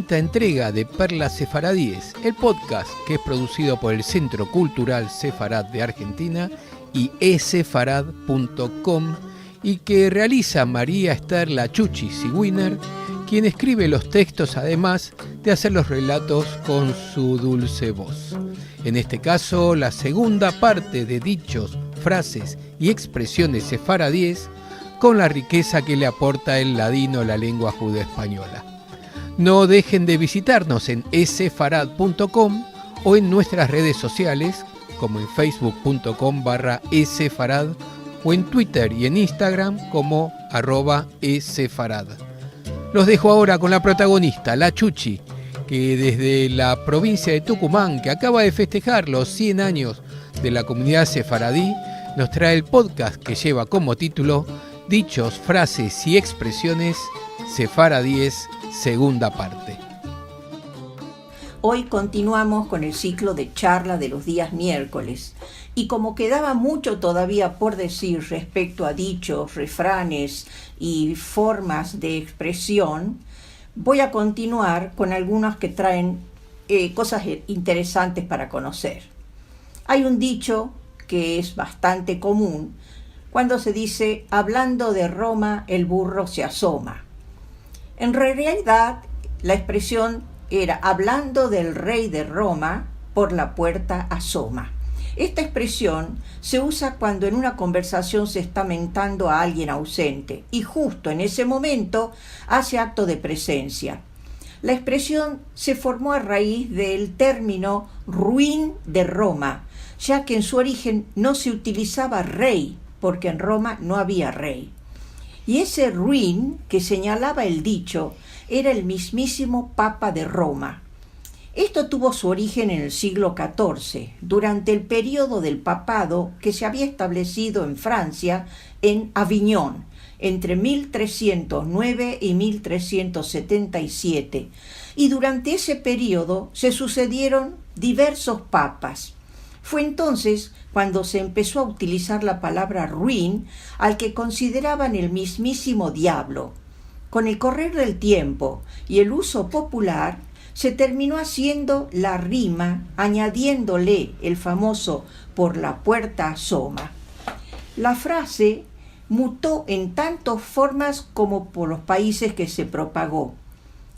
quinta entrega de Perlas Sefaradíes, el podcast que es producido por el Centro Cultural Sefarad de Argentina y esefarad.com y que realiza María Esther La Chuchi Sigüiner, quien escribe los textos además de hacer los relatos con su dulce voz. En este caso, la segunda parte de dichos, frases y expresiones sefaradíes con la riqueza que le aporta el ladino la lengua judeo-española. No dejen de visitarnos en esefarad.com o en nuestras redes sociales como en facebook.com/esefarad o en Twitter y en Instagram como @esefarad. Los dejo ahora con la protagonista, La Chuchi, que desde la provincia de Tucumán, que acaba de festejar los 100 años de la comunidad sefaradí, nos trae el podcast que lleva como título Dichos, frases y expresiones sefaradíes, segunda parte. Hoy continuamos con el ciclo de charla de los días miércoles y como quedaba mucho todavía por decir respecto a dichos, refranes y formas de expresión, voy a continuar con algunos que traen cosas interesantes para conocer. Hay un dicho que es bastante común cuando se dice, hablando de Roma, el burro se asoma. En realidad, la expresión era, hablando del rey de Roma, por la puerta asoma. Esta expresión se usa cuando en una conversación se está mentando a alguien ausente y justo en ese momento hace acto de presencia. La expresión se formó a raíz del término ruin de Roma, ya que en su origen no se utilizaba rey, porque en Roma no había rey. Y ese ruin que señalaba el dicho era el mismísimo Papa de Roma. Esto tuvo su origen en el siglo XIV, durante el periodo del papado que se había establecido en Francia, en Aviñón, entre 1309 y 1377. Y durante ese periodo se sucedieron diversos papas. Fue entonces cuando se empezó a utilizar la palabra ruin al que consideraban el mismísimo diablo. Con el correr del tiempo y el uso popular, se terminó haciendo la rima, añadiéndole el famoso por la puerta asoma. La frase mutó en tantas formas como por los países que se propagó.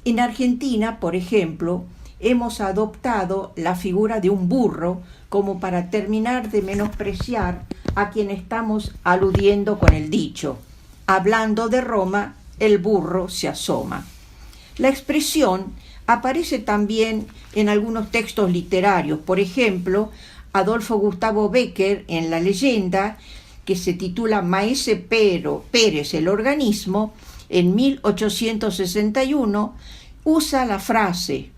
En Argentina, por ejemplo, hemos adoptado la figura de un burro como para terminar de menospreciar a quien estamos aludiendo con el dicho. Hablando de Roma, el burro se asoma. La expresión aparece también en algunos textos literarios. Por ejemplo, Adolfo Gustavo Bécquer, en La leyenda, que se titula Maese Pérez el organismo, en 1861, usa la frase,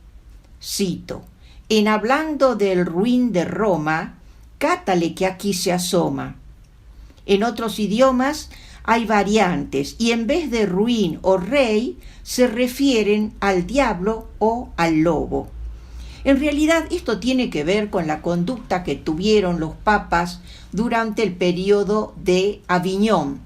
cito, en hablando del ruin de Roma, cátale que aquí se asoma. En otros idiomas hay variantes y en vez de ruin o rey se refieren al diablo o al lobo. En realidad esto tiene que ver con la conducta que tuvieron los papas durante el periodo de Aviñón.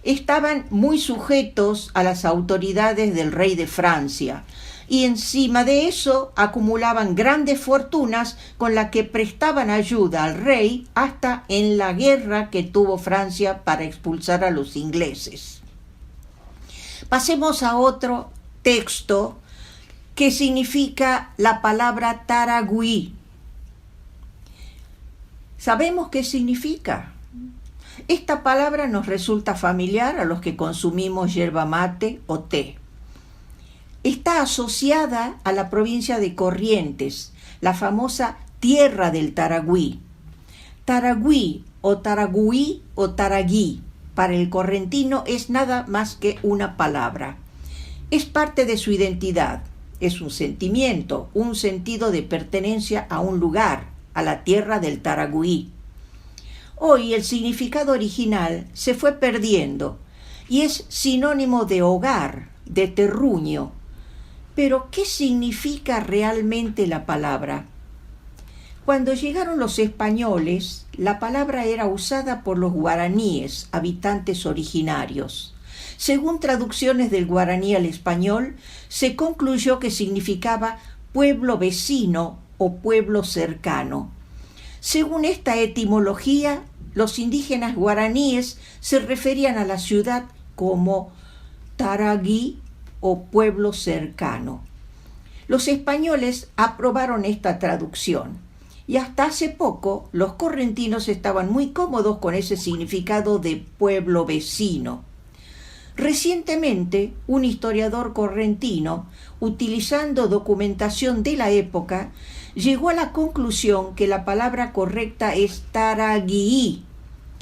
Estaban muy sujetos a las autoridades del rey de Francia y encima de eso acumulaban grandes fortunas con las que prestaban ayuda al rey hasta en la guerra que tuvo Francia para expulsar a los ingleses. Pasemos a otro texto que significa la palabra taragüí. ¿Sabemos qué significa? Esta palabra nos resulta familiar a los que consumimos yerba mate o té. Está asociada a la provincia de Corrientes, la famosa tierra del Taragüí. Taragüí o Taragüí o Taraguí para el correntino es nada más que una palabra. Es parte de su identidad, es un sentimiento, un sentido de pertenencia a un lugar, a la tierra del Taragüí. Hoy el significado original se fue perdiendo y es sinónimo de hogar, de terruño. Pero, ¿qué significa realmente la palabra? Cuando llegaron los españoles, la palabra era usada por los guaraníes, habitantes originarios. Según traducciones del guaraní al español, se concluyó que significaba pueblo vecino o pueblo cercano. Según esta etimología, los indígenas guaraníes se referían a la ciudad como Taragüí o pueblo cercano. Los españoles aprobaron esta traducción y hasta hace poco los correntinos estaban muy cómodos con ese significado de pueblo vecino. Recientemente, un historiador correntino, utilizando documentación de la época, llegó a la conclusión que la palabra correcta es Taragüí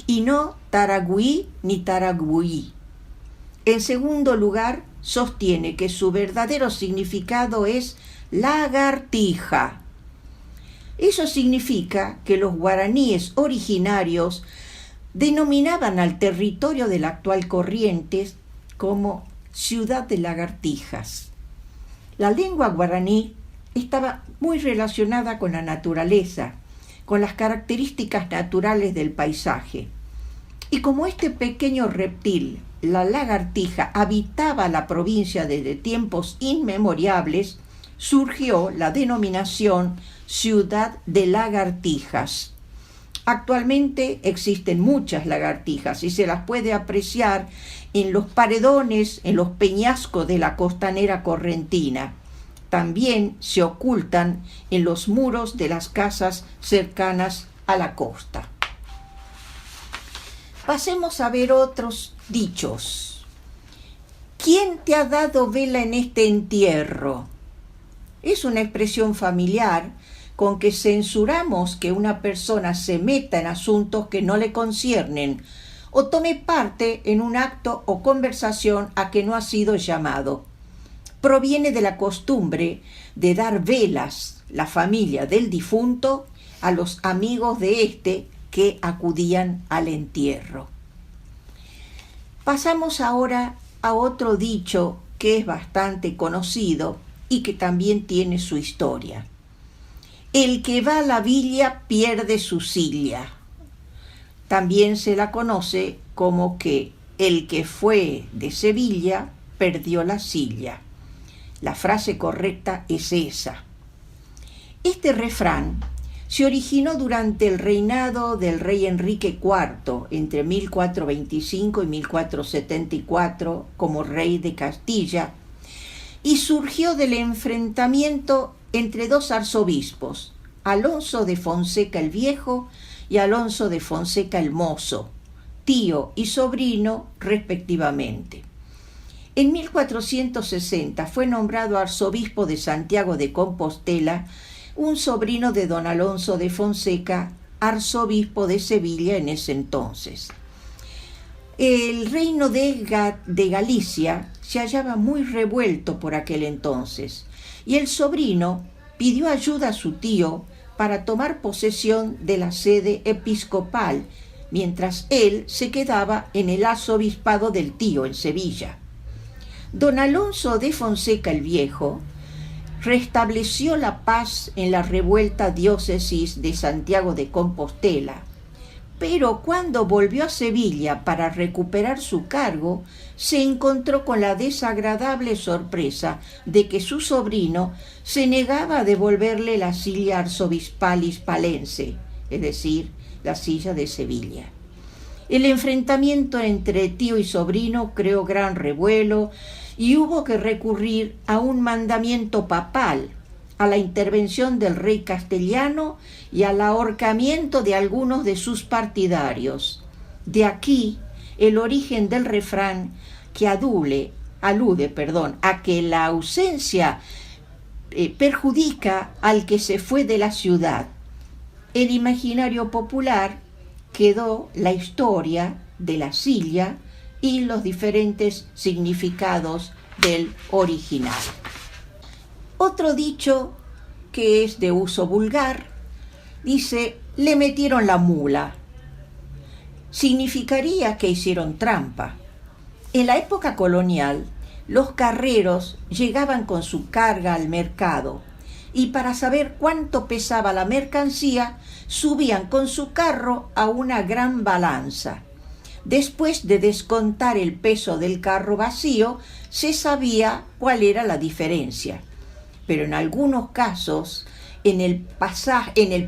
y no Taragüí ni Taragüí. En segundo lugar, sostiene que su verdadero significado es lagartija. Eso significa que los guaraníes originarios denominaban al territorio del actual Corrientes como ciudad de lagartijas. La lengua guaraní estaba muy relacionada con la naturaleza, con las características naturales del paisaje. Y como este pequeño reptil, la lagartija, habitaba la provincia desde tiempos inmemoriales, surgió la denominación Ciudad de Lagartijas. Actualmente existen muchas lagartijas y se las puede apreciar en los paredones, en los peñascos de la costanera correntina. También se ocultan en los muros de las casas cercanas a la costa. Pasemos a ver otros dichos. ¿Quién te ha dado vela en este entierro? Es una expresión familiar con que censuramos que una persona se meta en asuntos que no le conciernen o tome parte en un acto o conversación a que no ha sido llamado. Proviene de la costumbre de dar velas, la familia del difunto, a los amigos de éste que acudían al entierro. Pasamos ahora a otro dicho que es bastante conocido y que también tiene su historia. El que va a la villa pierde su silla. También se la conoce como que el que fue de Sevilla perdió la silla. La frase correcta es esa. Este refrán se originó durante el reinado del rey Enrique IV, entre 1425 y 1474, como rey de Castilla, y surgió del enfrentamiento entre dos arzobispos, Alonso de Fonseca el Viejo y Alonso de Fonseca el Mozo, tío y sobrino respectivamente. En 1460 fue nombrado arzobispo de Santiago de Compostela un sobrino de don Alonso de Fonseca, arzobispo de Sevilla en ese entonces. El reino de Galicia se hallaba muy revuelto por aquel entonces, y el sobrino pidió ayuda a su tío para tomar posesión de la sede episcopal, mientras él se quedaba en el arzobispado del tío en Sevilla. Don Alonso de Fonseca el Viejo restableció la paz en la revuelta diócesis de Santiago de Compostela, pero cuando volvió a Sevilla para recuperar su cargo, se encontró con la desagradable sorpresa de que su sobrino se negaba a devolverle la silla arzobispal hispalense, es decir, la silla de Sevilla. El enfrentamiento entre tío y sobrino creó gran revuelo y hubo que recurrir a un mandamiento papal, a la intervención del rey castellano y al ahorcamiento de algunos de sus partidarios. De aquí el origen del refrán que alude a que la ausencia perjudica al que se fue de la ciudad. El imaginario popular quedó la historia de la silla y los diferentes significados del original. Otro dicho que es de uso vulgar dice: le metieron la mula. Significaría que hicieron trampa. En la época colonial, los carreros llegaban con su carga al mercado y para saber cuánto pesaba la mercancía, subían con su carro a una gran balanza. Después de descontar el peso del carro vacío, se sabía cuál era la diferencia. Pero en algunos casos, en el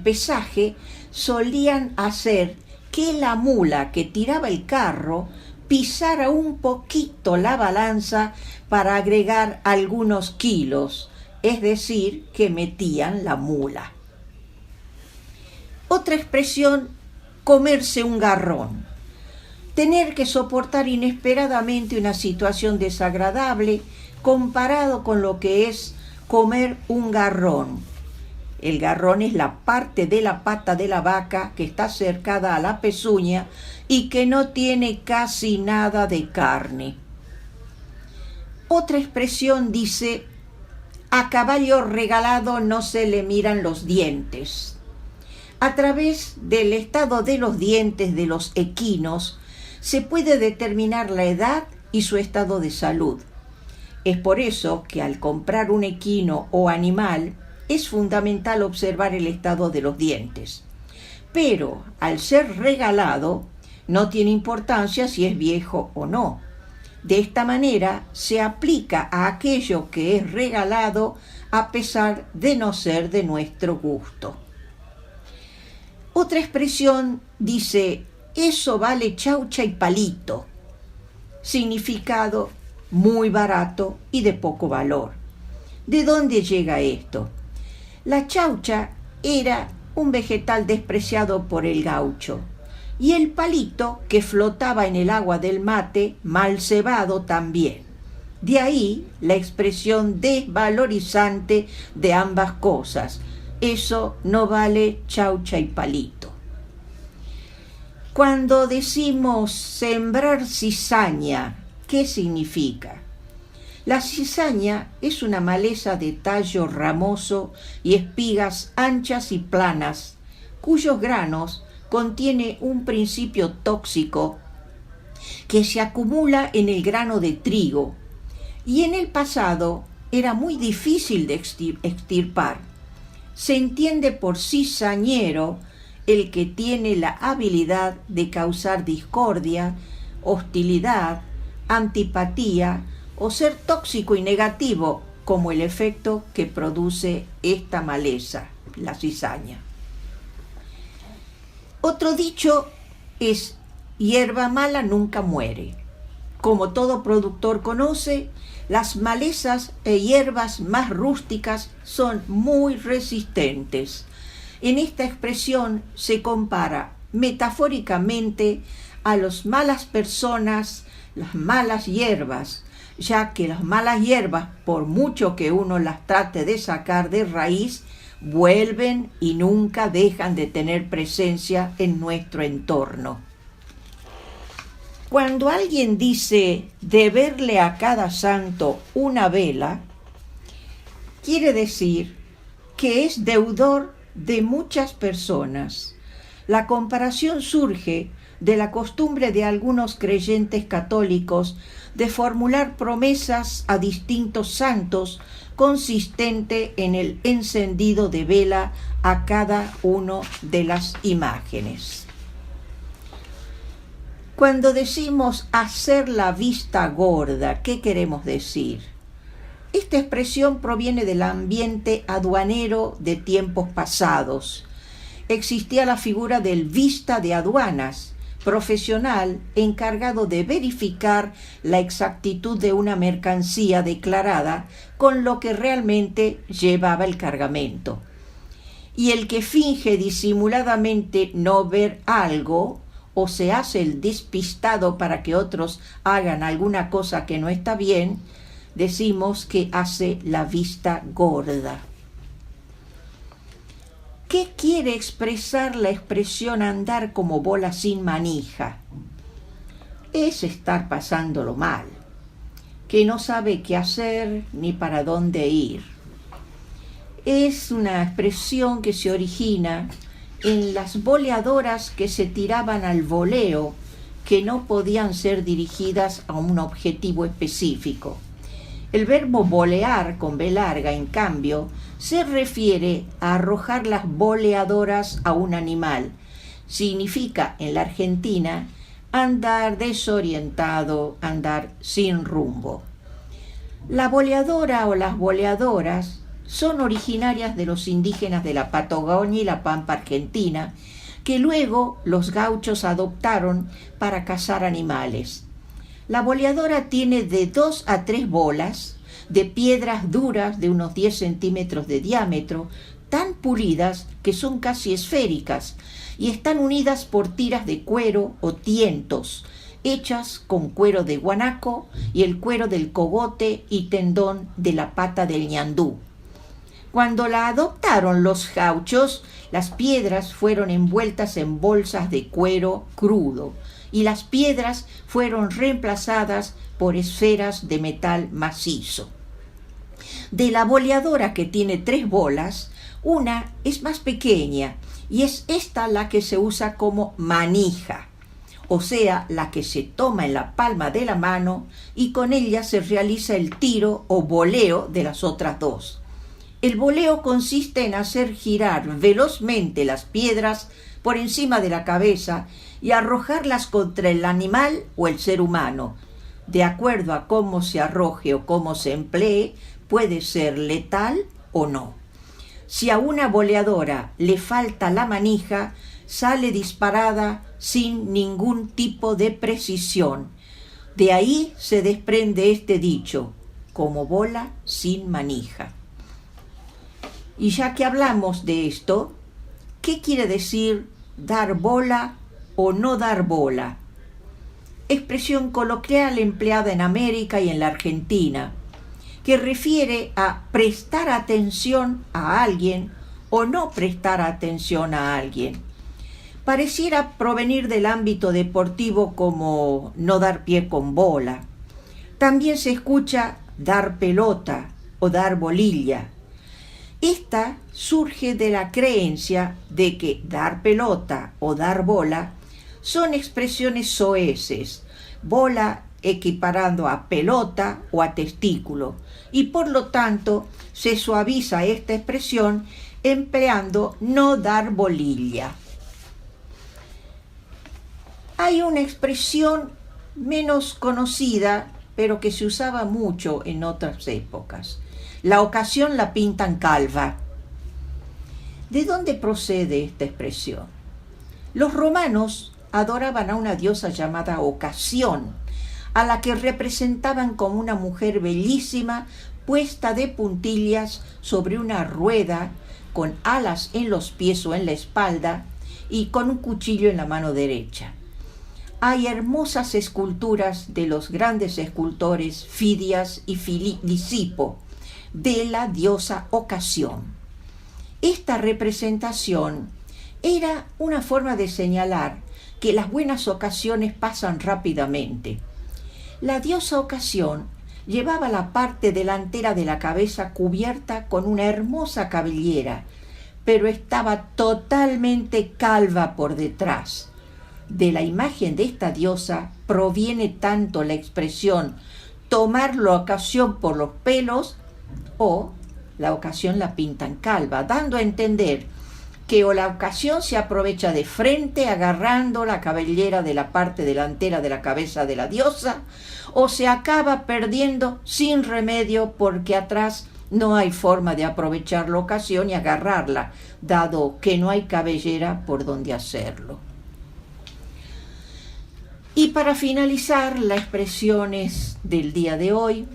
pesaje, solían hacer que la mula que tiraba el carro pisara un poquito la balanza para agregar algunos kilos, es decir, que metían la mula. Otra expresión, comerse un garrón. Tener que soportar inesperadamente una situación desagradable comparado con lo que es comer un garrón. El garrón es la parte de la pata de la vaca que está cercada a la pezuña y que no tiene casi nada de carne. Otra expresión dice, a caballo regalado no se le miran los dientes. A través del estado de los dientes de los equinos se puede determinar la edad y su estado de salud. Es por eso que al comprar un equino o animal es fundamental observar el estado de los dientes. Pero al ser regalado no tiene importancia si es viejo o no. De esta manera se aplica a aquello que es regalado a pesar de no ser de nuestro gusto. Otra expresión dice, eso vale chaucha y palito. Significado, muy barato y de poco valor. ¿De dónde llega esto? La chaucha era un vegetal despreciado por el gaucho y el palito que flotaba en el agua del mate, mal cebado también. De ahí la expresión desvalorizante de ambas cosas. Eso no vale chaucha y palito. Cuando decimos sembrar cizaña, ¿qué significa? La cizaña es una maleza de tallo ramoso y espigas anchas y planas, cuyos granos contiene un principio tóxico que se acumula en el grano de trigo y en el pasado era muy difícil de extirpar. Se entiende por cizañero el que tiene la habilidad de causar discordia, hostilidad, antipatía o ser tóxico y negativo, como el efecto que produce esta maleza, la cizaña. Otro dicho es, hierba mala nunca muere. Como todo productor conoce, las malezas e hierbas más rústicas son muy resistentes. En esta expresión se compara metafóricamente a las malas personas, las malas hierbas, ya que las malas hierbas, por mucho que uno las trate de sacar de raíz, vuelven y nunca dejan de tener presencia en nuestro entorno. Cuando alguien dice deberle a cada santo una vela, quiere decir que es deudor de muchas personas. La comparación surge de la costumbre de algunos creyentes católicos de formular promesas a distintos santos consistente en el encendido de vela a cada uno de las imágenes. Cuando decimos hacer la vista gorda, ¿qué queremos decir? Esta expresión proviene del ambiente aduanero de tiempos pasados. Existía la figura del vista de aduanas, profesional encargado de verificar la exactitud de una mercancía declarada con lo que realmente llevaba el cargamento. Y el que finge disimuladamente no ver algo o se hace el despistado para que otros hagan alguna cosa que no está bien, decimos que hace la vista gorda. ¿Qué quiere expresar la expresión andar como bola sin manija? Es estar pasándolo mal, que no sabe qué hacer ni para dónde ir. Es una expresión que se origina en las boleadoras que se tiraban al voleo, que no podían ser dirigidas a un objetivo específico. El verbo bolear con B larga, en cambio, se refiere a arrojar las boleadoras a un animal. Significa, en la Argentina, andar desorientado, andar sin rumbo. La boleadora o las boleadoras son originarias de los indígenas de la Patagonia y la Pampa Argentina, que luego los gauchos adoptaron para cazar animales. La boleadora tiene de 2 a 3 bolas de piedras duras de unos 10 centímetros de diámetro, tan pulidas que son casi esféricas, y están unidas por tiras de cuero o tientos, hechas con cuero de guanaco y el cuero del cogote y tendón de la pata del ñandú. Cuando la adoptaron los gauchos, las piedras fueron envueltas en bolsas de cuero crudo y las piedras fueron reemplazadas por esferas de metal macizo. De la boleadora, que tiene 3 bolas, una es más pequeña y es esta la que se usa como manija, o sea, la que se toma en la palma de la mano y con ella se realiza el tiro o voleo de las otras 2. El voleo consiste en hacer girar velozmente las piedras por encima de la cabeza y arrojarlas contra el animal o el ser humano. De acuerdo a cómo se arroje o cómo se emplee, puede ser letal o no. Si a una boleadora le falta la manija, sale disparada sin ningún tipo de precisión. De ahí se desprende este dicho, como bola sin manija. Y ya que hablamos de esto, ¿qué quiere decir dar bola o no dar bola? Expresión coloquial empleada en América y en la Argentina, que refiere a prestar atención a alguien o no prestar atención a alguien. Pareciera provenir del ámbito deportivo como no dar pie con bola. También se escucha dar pelota o dar bolilla. Esta surge de la creencia de que dar pelota o dar bola son expresiones soeces, bola equiparando a pelota o a testículo, y por lo tanto se suaviza esta expresión empleando no dar bolilla. Hay una expresión menos conocida, pero que se usaba mucho en otras épocas. La ocasión la pintan calva. ¿De dónde procede esta expresión? Los romanos adoraban a una diosa llamada Ocasión, a la que representaban como una mujer bellísima puesta de puntillas sobre una rueda, con alas en los pies o en la espalda y con un cuchillo en la mano derecha. Hay hermosas esculturas de los grandes escultores Fidias y Lisipo de la diosa Ocasión. Esta representación era una forma de señalar que las buenas ocasiones pasan rápidamente. La diosa Ocasión llevaba la parte delantera de la cabeza cubierta con una hermosa cabellera, pero estaba totalmente calva por detrás. De la imagen de esta diosa proviene tanto la expresión tomar la ocasión por los pelos o la ocasión la pintan calva, dando a entender que o la ocasión se aprovecha de frente agarrando la cabellera de la parte delantera de la cabeza de la diosa, o se acaba perdiendo sin remedio porque atrás no hay forma de aprovechar la ocasión y agarrarla, dado que no hay cabellera por donde hacerlo. Y para finalizar las expresiones del día de hoy,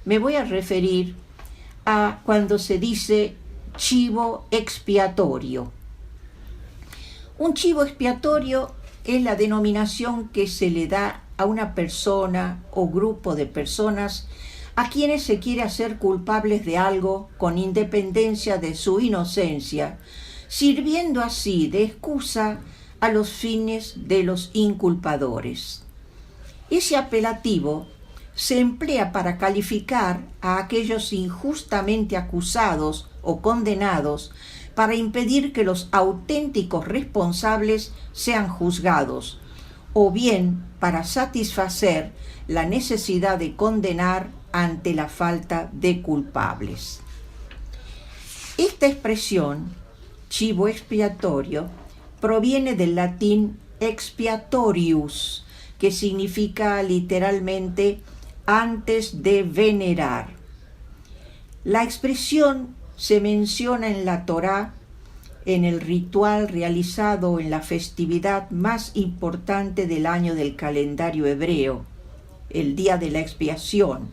me voy a referir a cuando se dice chivo expiatorio. Un chivo expiatorio es la denominación que se le da a una persona o grupo de personas a quienes se quiere hacer culpables de algo con independencia de su inocencia, sirviendo así de excusa a los fines de los inculpadores. Ese apelativo se emplea para calificar a aquellos injustamente acusados o condenados para impedir que los auténticos responsables sean juzgados, o bien para satisfacer la necesidad de condenar ante la falta de culpables. Esta expresión, chivo expiatorio, proviene del latín expiatorius, que significa literalmente antes de venerar. La expresión se menciona en la Torá en el ritual realizado en la festividad más importante del año del calendario hebreo, el día de la expiación,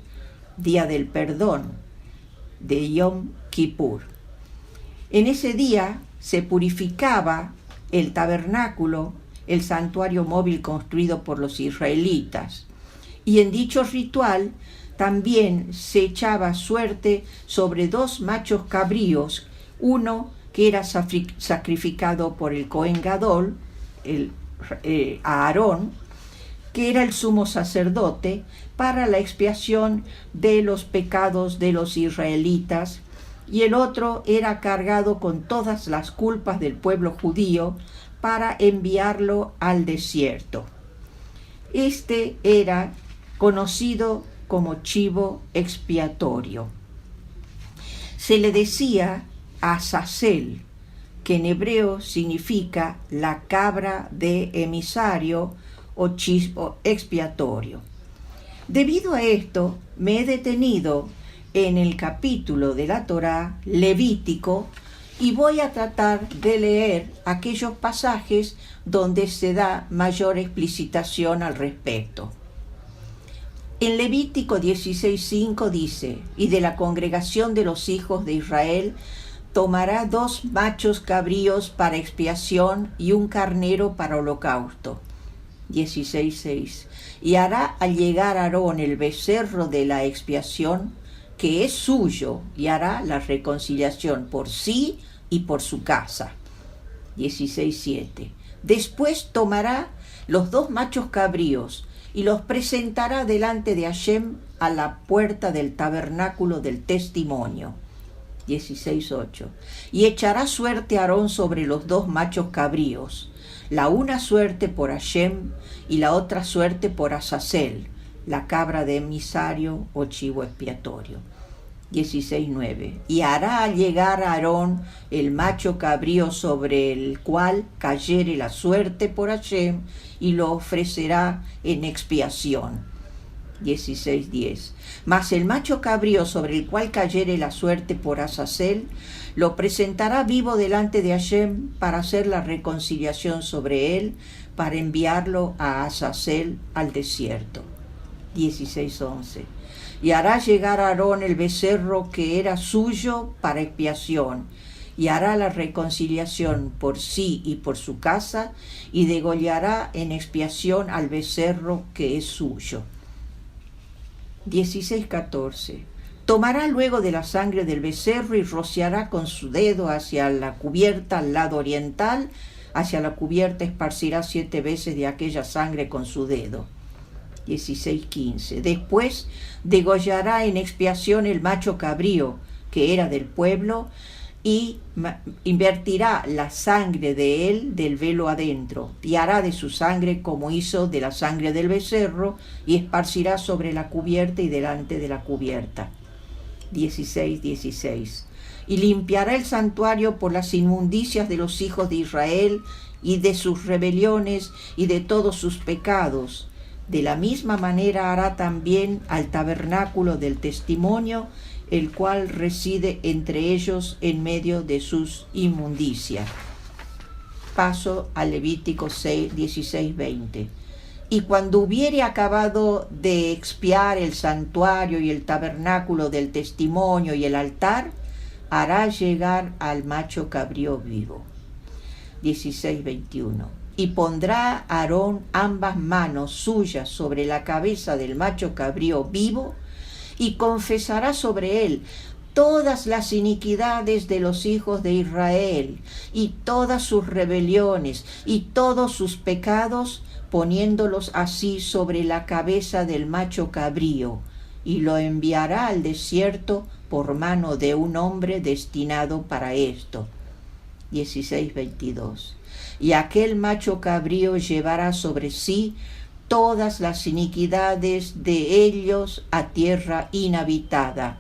día del perdón, de Yom Kippur. En ese día se purificaba el tabernáculo, el santuario móvil construido por los israelitas, y en dicho ritual también se echaba suerte sobre 2 machos cabríos, uno que era sacrificado por el Cohen Gadol, Aarón, que era el sumo sacerdote, para la expiación de los pecados de los israelitas, y el otro era cargado con todas las culpas del pueblo judío para enviarlo al desierto. Este era conocido como chivo expiatorio. Se le decía Azazel, que en hebreo significa la cabra de emisario o chivo expiatorio. Debido a esto, me he detenido en el capítulo de la Torá, Levítico, y voy a tratar de leer aquellos pasajes donde se da mayor explicitación al respecto. En Levítico 16:5 dice: y de la congregación de los hijos de Israel tomará 2 machos cabríos para expiación y un carnero para holocausto. 16:6. Y hará al llegar Aarón el becerro de la expiación, que es suyo, y hará la reconciliación por sí y por su casa. 16:7. Después tomará los 2 machos cabríos y los presentará delante de Hashem a la puerta del tabernáculo del testimonio. 16:8. Y echará suerte Aarón sobre los 2 machos cabríos, la una suerte por Hashem y la otra suerte por Azazel, la cabra de emisario o chivo expiatorio. 16:9. Y hará llegar a Aarón el macho cabrío sobre el cual cayere la suerte por Hashem y lo ofrecerá en expiación. 16:10. Mas el macho cabrío sobre el cual cayere la suerte por Azazel lo presentará vivo delante de Hashem para hacer la reconciliación sobre él, para enviarlo a Azazel al desierto. 16:11. Y hará llegar a Aarón el becerro que era suyo para expiación, y hará la reconciliación por sí y por su casa, y degollará en expiación al becerro que es suyo. 16:14. Tomará luego de la sangre del becerro y rociará con su dedo hacia la cubierta al lado oriental, hacia la cubierta esparcirá 7 veces de aquella sangre con su dedo. 16:15. Después degollará en expiación el macho cabrío, que era del pueblo, y invertirá la sangre de él del velo adentro, y hará de su sangre como hizo de la sangre del becerro, y esparcirá sobre la cubierta y delante de la cubierta. 16:16. Y limpiará el santuario por las inmundicias de los hijos de Israel, y de sus rebeliones, y de todos sus pecados. De la misma manera hará también al tabernáculo del testimonio, el cual reside entre ellos en medio de sus inmundicias. Paso a Levítico 16:20. Y cuando hubiere acabado de expiar el santuario y el tabernáculo del testimonio y el altar, hará llegar al macho cabrío vivo. 16:21. Y pondrá Aarón ambas manos suyas sobre la cabeza del macho cabrío vivo, y confesará sobre él todas las iniquidades de los hijos de Israel, y todas sus rebeliones, y todos sus pecados, poniéndolos así sobre la cabeza del macho cabrío, y lo enviará al desierto por mano de un hombre destinado para esto. 16:22. Y aquel macho cabrío llevará sobre sí todas las iniquidades de ellos a tierra inhabitada,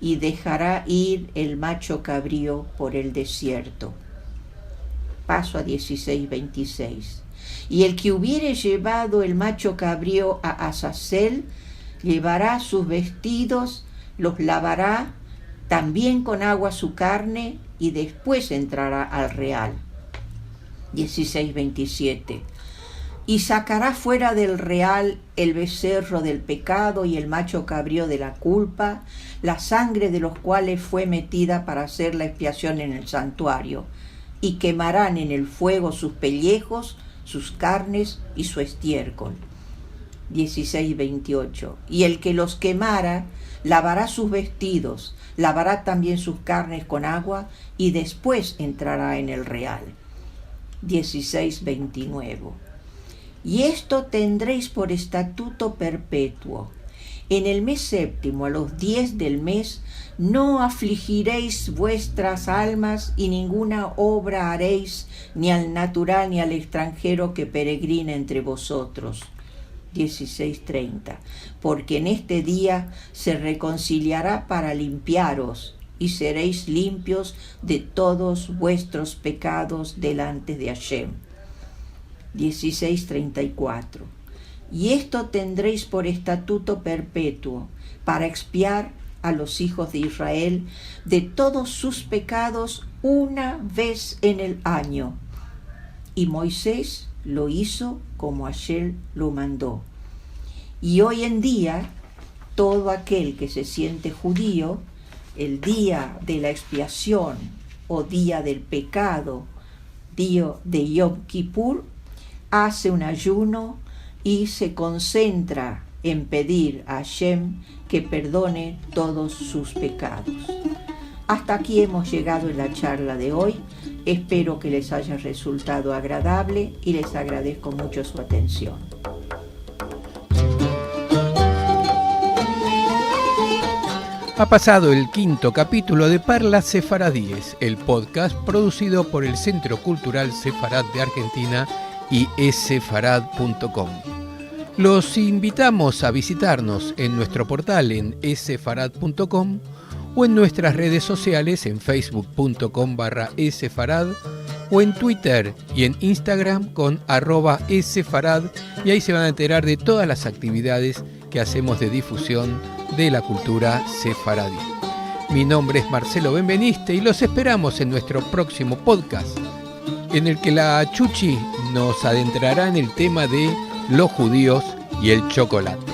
y dejará ir el macho cabrío por el desierto. Paso a 16:26. Y el que hubiere llevado el macho cabrío a Azazel, llevará sus vestidos, los lavará, también con agua su carne, y después entrará al real. 16:27. Y sacará fuera del real el becerro del pecado y el macho cabrío de la culpa, la sangre de los cuales fue metida para hacer la expiación en el santuario, y quemarán en el fuego sus pellejos, sus carnes y su estiércol. 16:28. Y el que los quemara, lavará sus vestidos, lavará también sus carnes con agua, y después entrará en el real. 16:29. Y esto tendréis por estatuto perpetuo. En el mes séptimo, a los 10 del mes, no afligiréis vuestras almas, y ninguna obra haréis, ni al natural ni al extranjero que peregrina entre vosotros. 16:30. Porque en este día se reconciliará para limpiaros, y seréis limpios de todos vuestros pecados delante de Hashem. 16:34. Y esto tendréis por estatuto perpetuo, para expiar a los hijos de Israel de todos sus pecados una vez en el año. Y Moisés lo hizo como Hashem lo mandó. Y hoy en día, todo aquel que se siente judío, el día de la expiación o día del pecado, día de Yom Kippur, hace un ayuno y se concentra en pedir a Hashem que perdone todos sus pecados. Hasta aquí hemos llegado en la charla de hoy. Espero que les haya resultado agradable y les agradezco mucho su atención. Ha pasado el 5º capítulo de Parlas Sefaradíes, el podcast producido por el Centro Cultural Sefarad de Argentina y essefarad.com. Los invitamos a visitarnos en nuestro portal en essefarad.com o en nuestras redes sociales en facebook.com/essefarad o en Twitter y en Instagram con @essefarad, y ahí se van a enterar de todas las actividades que hacemos de difusión de la cultura sefaradí. Mi nombre es Marcelo Benveniste y los esperamos en nuestro próximo podcast, en el que la Chuchi nos adentrará en el tema de los judíos y el chocolate.